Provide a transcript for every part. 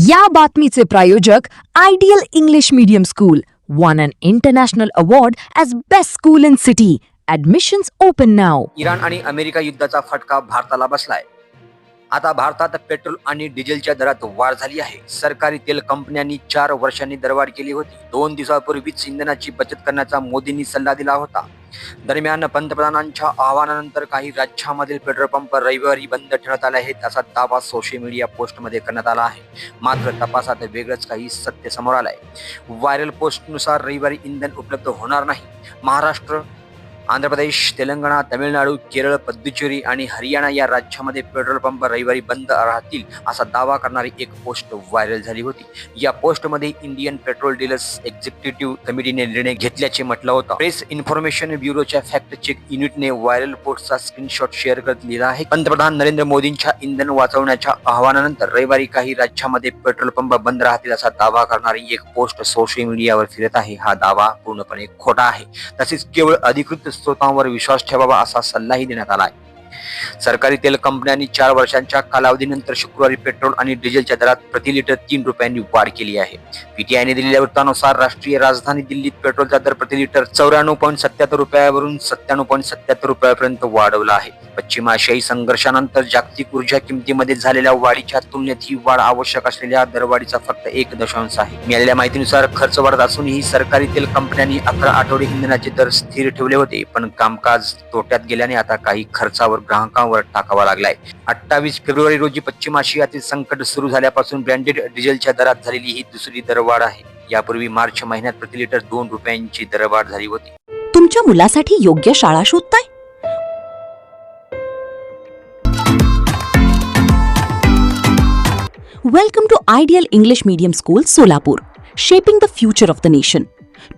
या बातमीचे प्रायोजक ideal English medium school won an international award as best school in city. Admissions open now. Iran आणि America युद्धाचा फटका भारताला बसलाय. आता भारतात पेट्रोल आणि डिझेलच्या दरात वाढ झाली आहे. सरकारी तेल कंपन्यांनी 4 वर्षांनी दरवाढ केली होती. 2 दिवसांपूर्वीच इंधनाची बचत करण्याचा मोदींनी सल्ला दिला होता. दरम्यान पंतप्रधानांच्या आवाहनानंतर काही राज्यांमधील पेट्रोल पंप रविवारी बंद ठेवण्यात आले आहेत असा दावा सोशल मीडिया पोस्टमध्ये करण्यात आला आहे. मात्र तपासात वेगळंच काही सत्य समोर आलंय. व्हायरल पोस्टनुसार रविवारी इंधन उपलब्ध होणार नाही. महाराष्ट्र, आंध्र प्रदेश, तेलंगणा, तामिळनाडू, केरळ, पुदुच्चेरी आणि हरियाणा या राज्यांमध्ये पेट्रोल पंप रविवारी बंद राहतील असा दावा करणारी एक पोस्ट व्हायरल झाली होती. या पोस्टमध्ये इंडियन पेट्रोल डीलर्स एक्झिक्युटिव्ह कमिटीने निर्णय घेतल्याचे म्हटलं होतं. प्रेस इन्फॉर्मेशन ब्युरोच्या फॅक्ट चेक युनिटने व्हायरल पोस्टचा स्क्रीनशॉट शेअर करत लिहिला आहे. पंतप्रधान नरेंद्र मोदींच्या इंधन वाचवण्याच्या आवाहनानंतर रविवारी काही राज्यांमध्ये पेट्रोल पंप बंद राहतील असा दावा करणारी एक पोस्ट सोशल मीडियावर फिरत आहे. हा दावा पूर्णपणे खोटा आहे. तसेच केवळ अधिकृत स्रोतांवर विश्वास ठेवावा असा सल्लाही देण्यात आला आहे. सरकारी तेल कंपन्यांनी 4 वर्षांच्या कालावधीनंतर शुक्रवारी पेट्रोल आणि डिझेलच्या दरात प्रति लिटर 3 रुपयांनी वाढ केली आहे. पीटीआयने दिलेल्या वृत्तानुसार राष्ट्रीय राजधानी दिल्लीत पेट्रोलचा दर प्रति लिटर 94.77 रुपयावरून 97.77 रुपयापर्यंत वाढवला आहे. पश्चिम आशियाई संघर्षानंतर जागतिक ऊर्जा किमतीमध्ये झालेल्या वाढीच्या तुलनेत ही वाढ आवश्यक असलेल्या दरवाढीचा फक्त 1 दशांश आहे. मिळालेल्या माहितीनुसार खर्च वाढत असूनही सरकारी तेल कंपन्यांनी 11 आठवडे इंधनाचे दर स्थिर ठेवले होते. पण कामकाज तोट्यात गेल्याने आता काही खर्चावर ग्राहकांवर टाकावा लागलाय. 28 फेब्रुवारी रोजी पश्चिम आशियातील संकट सुरू झाल्यापासून ब्रँडेड डिझेलच्या दरात झालेली ही दुसरी दरवाढ आहे. यापूर्वी मार्च महिन्यात प्रति लिटर 2 रुपयांची दरवाढ झाली होती. तुमच्या मुलासाठी योग्य शाळा शोधताय? Welcome to Ideal English Medium School, Solapur, shaping the future of the nation.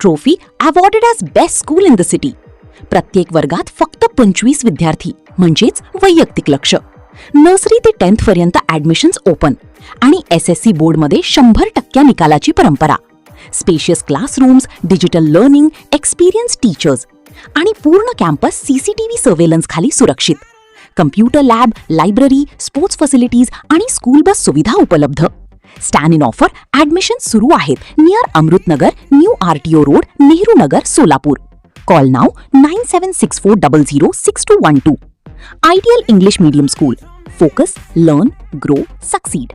Trophy awarded as best school in the city. प्रत्येक वर्गात फक्त 25 विद्यार्थी म्हणजेच वैयक्तिक लक्ष. नर्सरी ते 10th पर्यंत ऍडमिशन्स ओपन आणि SSC बोर्डमध्ये 100% निकालाची परंपरा. Spacious classrooms, digital learning, experience teachers आणि पूर्ण कॅम्पस CCTV सर्वेलन्स खाली सुरक्षित. Computer lab, library, sports facilities आणि स्कूल बस सुविधा उपलब्ध. स्टॅन इन ऑफर ऍडमिशन सुरू आहेत near Amrutnagar, new RTO road, Nehru Nagar, Solapur. Call now 9764006212. Ideal English Medium School. Focus, learn, grow, succeed.